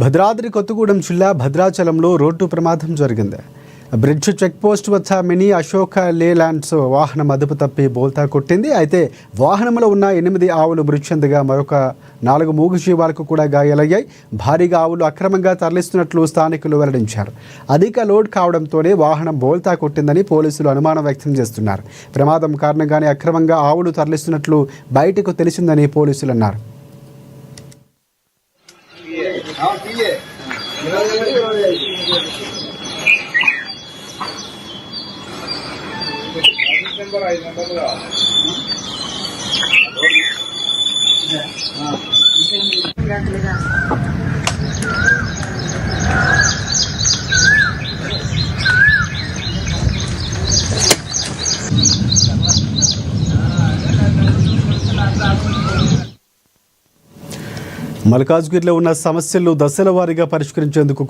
భద్రాద్రి కొత్తగూడెం జిల్లా భద్రాచలంలో రోడ్డు ప్రమాదం జరిగింది. బ్రిడ్జ్ చెక్ పోస్ట్ వద్ద మినీ అశోక లేలాండ్స్ వాహనం అదుపు తప్పి బోల్తా కొట్టింది. అయితే వాహనంలో ఉన్న 8 ఆవులు మృతి చెందగా మరొక 4 మూగజీవాలకు కూడా గాయాలయ్యాయి. భారీగా ఆవులు అక్రమంగా తరలిస్తున్నట్లు స్థానికులు వెల్లడించారు. అధిక లోడ్ కావడంతోనే వాహనం బోల్తా కొట్టిందని పోలీసులు అనుమానం వ్యక్తం చేస్తున్నారు. ప్రమాదం కారణంగానే అక్రమంగా ఆవులు తరలిస్తున్నట్లు బయటకు తెలిసిందని పోలీసులు అన్నారు. మల్కాజ్గిరిలో ఉన్న సమస్యలు దశల వారీగా పరిష్కరించేందుకు